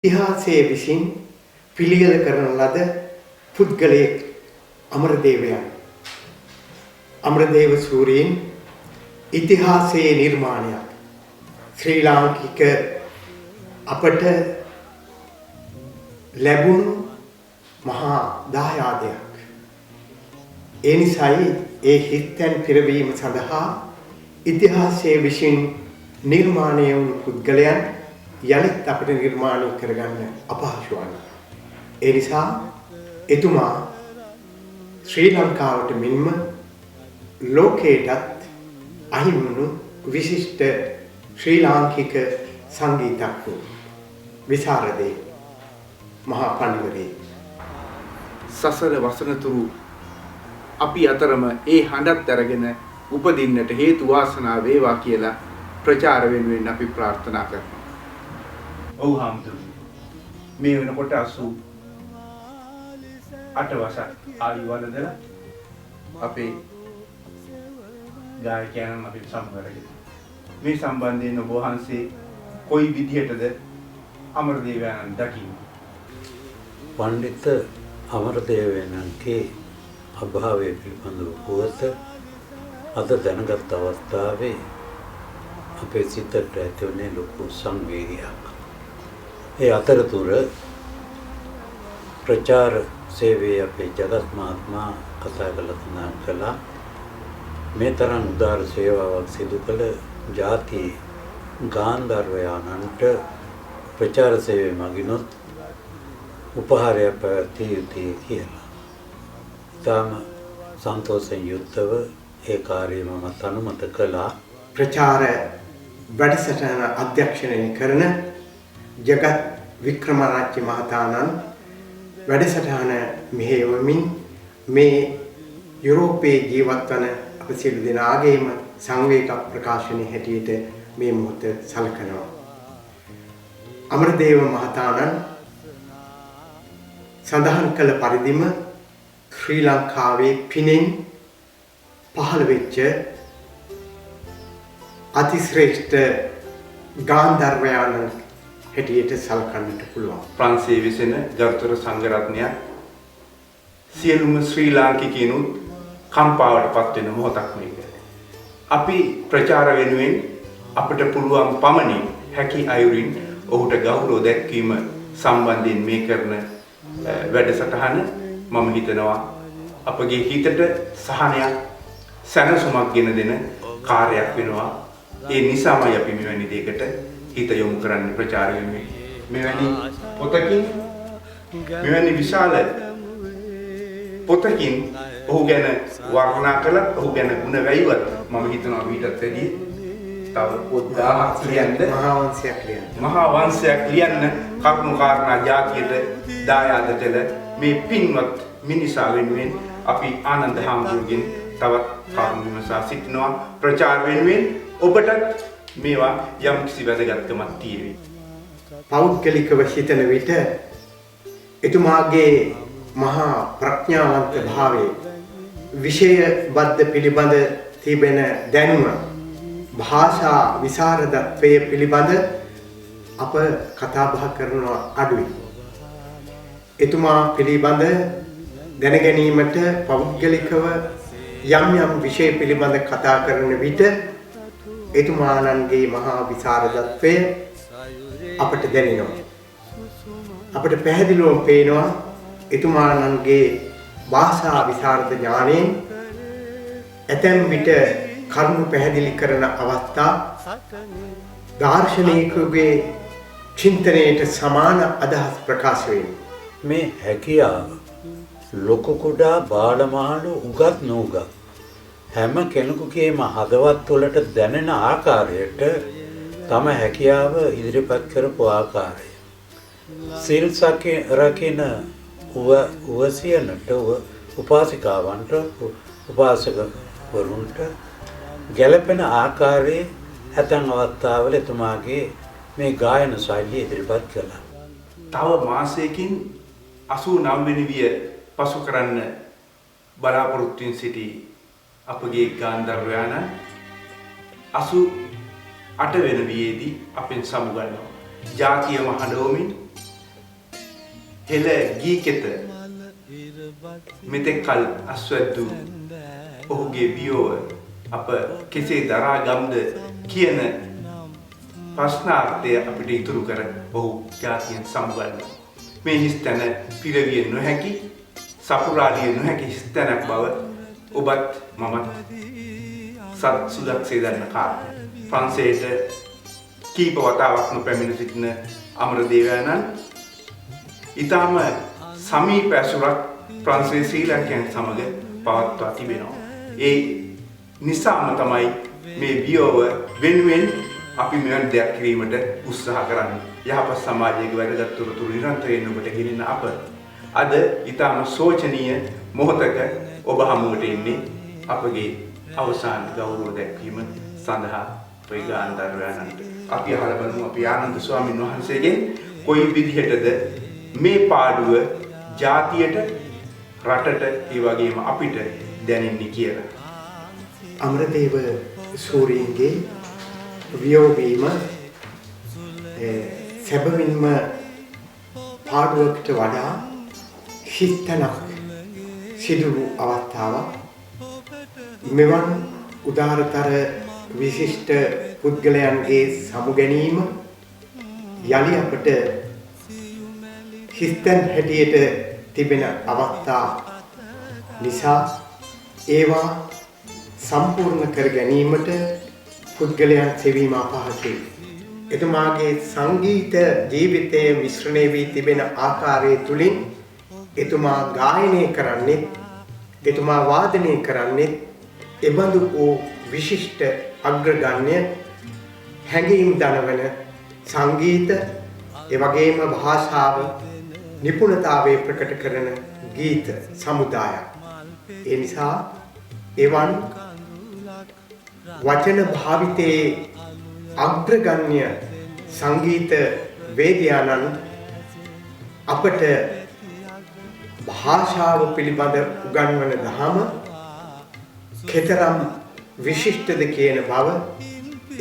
ඉතිහාසයේ විසින් පිළියෙල කරන ලද පුද්ගලයෙක් අමරදේවයන්. අමරදේව සූරීන් ඉතිහාසයේ නිර්මාණයක්. ශ්‍රී ලාංකික අපට ලැබුණු මහා දායාදයක්. ඒ නිසායි ඒ හිතෙන් පිරවීම සඳහා ඉතිහාසයේ විසින් නිර්මාණය වුණු පුද්ගලයන් යලිත් අපිට නිර්මාණය කරගන්න අපහසු වන්නේ. ඒ නිසා එතුමා ශ්‍රී ලංකාවට මෙන්ම ලෝකයටත් අහිමි වුණු විශිෂ්ට ශ්‍රී ලාංකික සංගීතඥ විශාරදේ මහා පඬිවරේ. සසර වසනතුරු අපි අතරම ඒ හඬත් අරගෙන උපදින්නට හේතු වාසනා වේවා කියලා ප්‍රචාර වෙනුවෙන් අපි ප්‍රාර්ථනා කරනවා. ඔව් හාමුදුරුවෝ. මේ වෙනකොට 88 වසර ආයු වලදලා අපේ ගායකයන් අපි සම්බරගෙන මේ සම්බන්ධයෙන් ඔබ වහන්සේ කොයි විදිහටද අමරදේවයන් දකින්නේ? පඬිත අමරදේවයන්ගේ අභාවය පිළිබඳව පුවත අද දැනගත් අවස්ථාවේ අපේ සිතට ඇතිවන්නේ ලොකු සංවේගයක්. ඒ අතරතුර ප්‍රචාර සේවයේ අපේ ජගත් මහත්මයා කතා කළා මේ තරම් උදාර සේවාවක් සිදු කළ ජාති ගාන්ධර්වයානන්ට ප්‍රචාර සේවය මගිනුත් උපහාරයක් පැවැත්විය යුතුයි කියලා. තාම සන්තෝෂයෙන් යුක්තව ඒ කාර්යය මම අනුමත කළා. ප්‍රචාර වැඩසටහන අධ්‍යක්ෂණය කරන ජගත් වික්‍රමරාජ්‍ය මහතාණන් වැඩසටහන මෙහෙයවමින් මේ යුරෝපයේ ජීවත් වන අප සියලු දෙනාගේම සංවේග ප්‍රකාශනයේ හැටියට මේ මොහොත සලකනවා. අමරදේව මහතාණන් සඳහන් කළ පරිදිම ශ්‍රී ලංකාවේ පිනෙන් පහළ වෙච්ච අතිශ්‍රේෂ්ඨ ගාන්ධර්වයන් හැටියට සලකන්නට පුළුවන්. ප්‍රංශයේ විසෙන ගරුතර සංඝරත්නයක් සියලුම ශ්‍රී ලාංකිකයිනුත් කම්පාවටපත් වෙන මොහොතක් මේක. අපි ප්‍රචාර වෙනුවෙන් අපිට පුළුවන් පමණින් හැකි අයුරින් ඔහුට ගෞරව දැක්වීම සම්බන්ධයෙන් මේ කරන වැඩසටහන මම හිතනවා අපගේ හිතට සහනයක් සැනසුමක් ගෙන දෙන කාර්යයක් වෙනවා. ඒ නිසාමයි අපි මෙවැනි දෙයකට හිත යොමු කරන්නේ ප්‍රචාර වෙනුවෙන්. මෙවැනි පොතකින් මෙවැනි විශාල පොතකින් ඔහු ගැන වර්ණනා කළා, ඔහු ගැන ගුණ වැයුවත් මම හිතනවා ඊටත් වැඩිය තව පොත් 1000ක් ලියන්න, මහා වංශයක් ලියන්න කරුණු කාරණා ජාතියට දායාද කළ මේ පින්වත් මිනිසා වෙනුවෙන් අපි ආනන්ද හාමුදුරුවන්ගෙන් තවත් කරුණු විමසා සිටිනවා. ප්‍රචාර වෙනුවෙන් ඔබටත් මේවා යම් කිසි වැදගත්කමක් තියෙවි. පෞද්ගලිකව හිතන විට එතුමාගේ මහා ප්‍රඥාවන්ත භාවයේ විෂය බද්ධ පිළිබඳ තිබෙන දැනුම, භාෂා විසරදත්වයේ පිළිබඳ අප කතා බහ කරන අඩුයි. එතුමා පිළිබඳ දැන ගැනීමට පෞද්ගලිකව යම් යම් විෂය පිළිබඳ කතා කරන විට එතුමාණන්ගේ මහා විසරදත්වය අපට දැනෙනවා. අපට පැහැදිලිවම පේනවා එතුමාණන්ගේ භාෂා විසරද ඥාණයෙන් ඇතැම් විට කරුණු පැහැදිලි කරන අවස්ථා දාර්ශනිකයෙකුගේ චින්තනයට සමාන අදහස් ප්‍රකාශ වෙනවා. මේ හැකියාව ලොකු කුඩා බාලමාලු උගත් නූගත් හැම කෙනෙකුගේම හදවත් වලට දැනෙන ආකාරයට තම හැකියාව ඉදිරිපත් කරපු ආකාරය. සිල් රකින උවසියනට උපාසිකාවන්ට උපාසකවරුන්ට ගැළපෙන ආකාරයේ ඇතැම් අවස්ථාවල එතුමාගේ මේ ගායන ශෛලිය ඉදිරිපත් කළා. තව මාසයකින් 89 වෙනි විය පසු කරන්න බලාපොරොත්තුෙන් සිටි අපගේ ගාන්ධර්වයන් 88 වෙන වියේදී අපෙන් සමුගන්නවා. ජාතියම හඬවමින් හෙළ ගීකෙත මෙතෙක් කල අස්වැද්දු ඔහුගේ වියෝව අප කෙසේ දරා ගම්ද කියන ප්‍රශ්නාර්ථය අපිට ඉතුරු කර ඔහු ජාතියෙන් සමුගන්නවා. මේ හිස්තැන පිරවිය නොහැකි සපුරාලිය නොහැකි හිස්තැනක් බව ඔබත් මමත් සුදක්සේ දන්න කාරණය. ප්‍රංශයට කීප වතාවක්ම පැමිණ සිටින අමරදේවයන්න් ඊටම සමීප ඇසුරක් ප්‍රංශයේ ශ්‍රී ලංකයන් සමග පවත්වා තිබෙනවා. ඒ නිසාම තමයි මේ වියෝව වෙනුවෙන් අපි මෙවන් දෙයක් කිරීමට උත්සාහ කරන්නේ. යහපත් සමාජයක වැදගත් තොරතුරු නිරන්තරයෙන් ඔබට ගෙනෙන අප අද ඊටම සෝචනීය මොහොතක ඔබ හමුවට ඉන්නේ අපගේ අවසාන ගෞරව දැක්වීම සඳහා ප්‍රේගාන්තරයන්ට. අපි අහලා බලමු අපි ආනන්ද ස්වාමීන් වහන්සේගෙන් කොයි විදිහටද මේ පාඩුව ජාතියට රටට ඒ වගේම අපිට දැනෙන්නේ කියලා. අමරදේව සූරීන්ගේ වියෝවීම සැබවින්ම පාඩුවකට වඩා හිස්තැනක් සිදු වූ අවස්ථාවක්. මෙවන් උදාරතර විශිෂ්ට පුද්ගලයන්ගේ සමු ගැනීම යලි අපට හිස්තැන් හැටියට තිබෙන අවස්ථා නිසා ඒවා සම්පූර්ණ කර ගැනීමට පුද්ගලයන් සෙවීම අපහසුයි. එතුමාගේ සංගීත ජීවිතයේ මිශ්‍රණය වී තිබෙන ආකාරය තුලින් එතුමා ගායනය කරන්නේ එතුමා වාදනය කරන්නේ එබඳු වූ විශිෂ්ට අග්‍රගණ්‍ය හැඟීම් දනවන සංගීත එවැගේම භාෂාව නිපුණතාවය ප්‍රකට කරන ගීත සමුදායක්. ඒ නිසා එවන් වචන භාවිතයේ අග්‍රගණ්‍ය සංගීත වේදිකානන් අපට භාෂාව පිළිබඳ උගන්වන දහම කෙතරම් විශිෂ්ටද කියන බව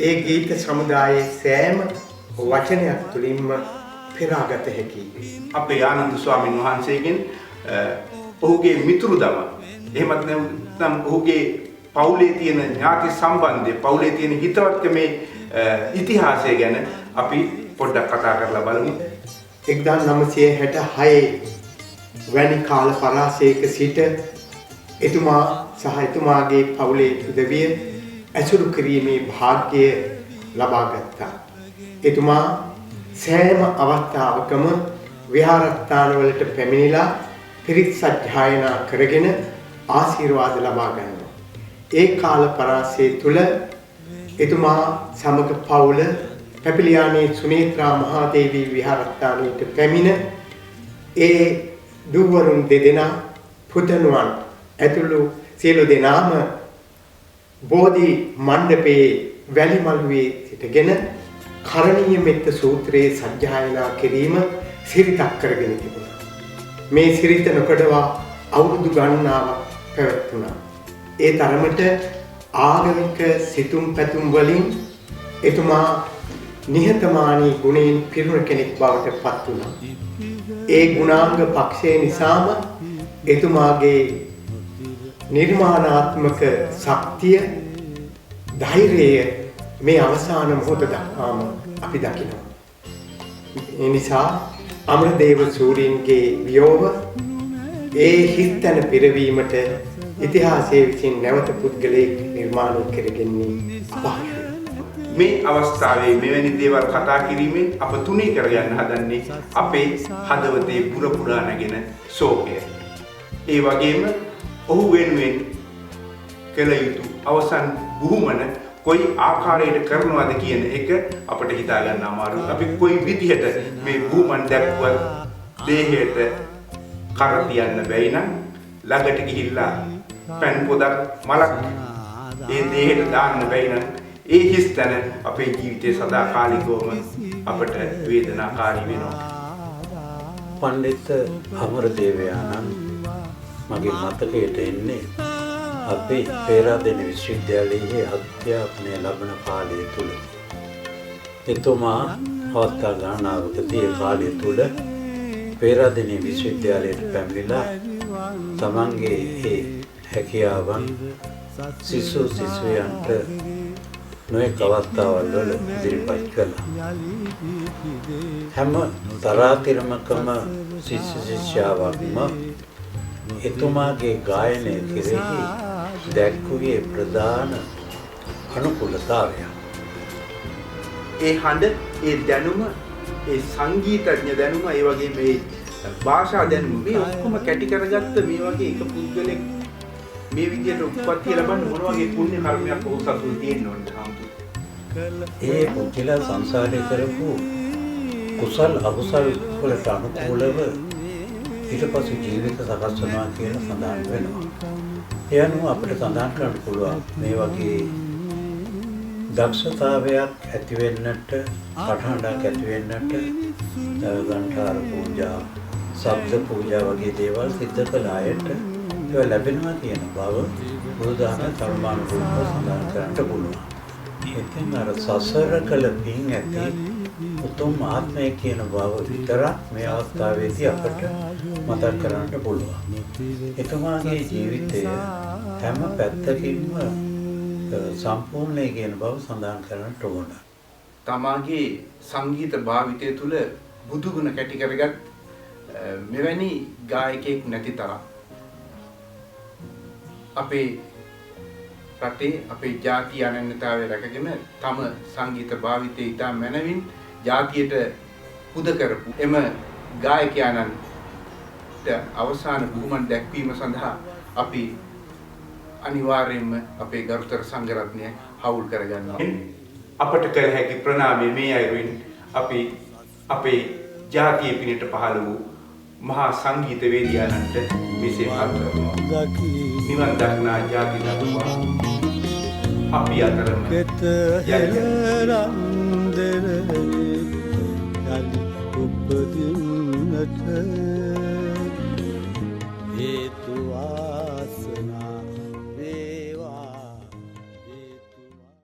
ඒ ගීත සමුදායේ සෑම වචනයක් තුළින්ම පෙරාගත හැකියි. අපේ ආනන්ද ස්වාමීන් වහන්සේගෙන් ඔහුගේ මිතුරුදම එහෙමත් නැත්නම් ඔහුගේ පවුලේ තියෙන ඥාති සම්බන්ධය පවුලේ තියෙන හිතවත්කමේ ඉතිහාසය ගැන අපි පොඩ්ඩක් කතා කරලා බලමු. 1966 වැනි කාල පරාසයක සිට එතුමා සහ එතුමාගේ පවුලේ උදවිය ඇසුරු කිරීමේ භාග්‍ය ලබා ගත්තා. එතුමා සෑම අවස්ථාවකම විහාරස්ථානවලට පැමිණිලා පිරිත් සජ්ජායනා කරගෙන ආශිර්වාද ලබා ගන්නවා. ඒ කාල පරාසය තුල එතුමා සමග පවුල පැපිලියානේ සුනේත්‍රා මහදේවී විහාරස්ථානයට පැමිණ ඒ දුවරුන් දෙදෙනා පුතණුවන් ඇතුළු සියලු දෙනාම බෝධි මණ්ඩපයේ වැලිමළුවේ සිටගෙන කරණීය මෙත්ත සූත්‍රයේ සජ්ජායනා කිරීම සිරිතක් කරගෙන තිබුණා. මේ සිරිත නොකඩවා අවුරුදු ගණනාවක් පැවැත්ුණා. ඒ තරමට ආගමික සිතුම් පැතුම් වලින් එතුමා නිහතමානී ගුණයෙන් පිරුණ කෙනෙක් බවට පත් වුණා. ඒ ගුණාංග පක්ෂය නිසාම එතුමාගේ නිර්මාණාත්මක ශක්තිය ධෛර්යය මේ අවසාන මොහොත දක්වාම අපි දකිනවා. ඒ නිසා අමරදේව සූරීන්ගේ වියෝව ඒ හිස්තැන පිරවීමට ඉතිහාසයේ විසින් නැවත පුද්ගලයෙක් නිර්මාණය කරගන්නේ අපහසුයි. මේ අවස්ථාවේ මෙවැනි දේවල් කතා කිරීමෙන් අප තුනී කරගන්න හදන්නේ අපේ හදවතේ පුරපුරා නැගෙන ශෝකය. ඒ වගේම ඔහු වෙනුවෙන් කළ යුතු අවසන් බුහුමන කොයි ආකාරයට කරනවද කියන එක අපිට හිතා ගන්න අමාරුයි. අපි කොයි විදිහට මේ බුහුමන් දැක්වත් දේහයට කර තියන්න බැයි නම් ළඟට ගිහිල්ලා පෑන් පොදක් මලක් ඒ දේහයට දාන්න බැයි නම් ඒ හිස්තැන අපේ ජීවිතේ සදාකාලිකවම අපට වේදනාකාරී වෙනවා. පණ්ඩිත අමරදේවයාණන් මගේ මතකයට එන්නේ අපේ පේරාදෙණි විශ්වවිද්‍යාලයේ අධ්‍යාපනය ලබන කාලය තුල. එතුමා අවස්ථා ගණනාවකදී ඒ කාලය තුල පේරාදෙණිය විශ්වවිද්‍යාලයට පැමිණිලා තමන්ගේ ඒ හැකියාවන් සිසු සිසුවියන්ට නොයෙක් අවස්ථාවල් වල ඉදිරිපත් කළා. හැම තරාතිරමකම ශිෂ්‍ය ශිෂ්‍යාවක්ම එතුමාගේ ගායනය කෙරෙහි දැක්වුවේ ප්‍රධාන අනුකූලතාවය. ඒ හඬ, ඒ දැනුම, ඒ සංගීතඥ දැනුම, ඒ වගේ මේ භාෂා දැනුම මේ ඔක්කොම කැටි කරගත්ත මේ වගේ එක පුද්ගලෙක් මේ විදිහට උප්පත්තිය ලබන්න මොන වගේ පුණ්‍ය කර්මයක් ඔහු සතුව තියෙන්න ඕනද හම්බුනේ? ඒ පුද්ගලයා සංසාරේ කරපු කුසල් අකුසල් වලට අනුකූලව ඊට පස්සේ ජීවිත සකස් වෙනවා කියලා සඳහන් වෙනවා. ඒ අනුව අපිට සඳහන් කරන්න පුළුවන් මේ වගේ දක්ෂතාවයක් ඇති වෙන්නට, කටහඬක් ඇති වෙන්නට, ගන්ඨාර පූජා, ශබ්ද පූජා වගේ දේවල් සිද්ධ කළ අයට ඒවා ලැබෙනවා කියන බව බුදුදහමේ ධර්මානුකූලව සඳහන් කරන්න පුළුවන්. ඉතින් අර සසර කළ පින් ඇති උතුම් ආත්මය කියන බව විතරක් මේ අවස්ථාවේදී අපට මතක් කරගන්න පුළුවන්. එතුමාගේ ජීවිතය හැම පැත්තකින්ම සම්පූර්ණයි කියන බව සඳහන් කරන්නට ඕන. තමාගේ සංගීත භාවිතය තුළ බුදුගුණ කැටි කරගත් මෙවැනි ගායකයෙක් නැති තරම් අපේ රටේ අපේ ජාතිය අනන්‍යතාවය රැකගෙන තම සංගීත භාවිතය ඉතා මැනවින් ජාතියට පුද කරපු එම ගායකයන්ට අවසාන බුහුමන් දැක්වීම සඳහා අපි අනිවාර්යයෙන්ම අපේ ගරුතර සංඝරත්නය හවුල් කරගන්නවා. අපට කළ හැකි ප්‍රණාමය මේ අයුරින් අපි අපේ ජාතිය පිණිට පහළ වූ මහා සංගීත වේදිකාවන්ට මෙසේ ආශිර්වාද නිවන් දක්නා ජාති දක්වා අපි අතරම උපදින්නට හේතුවා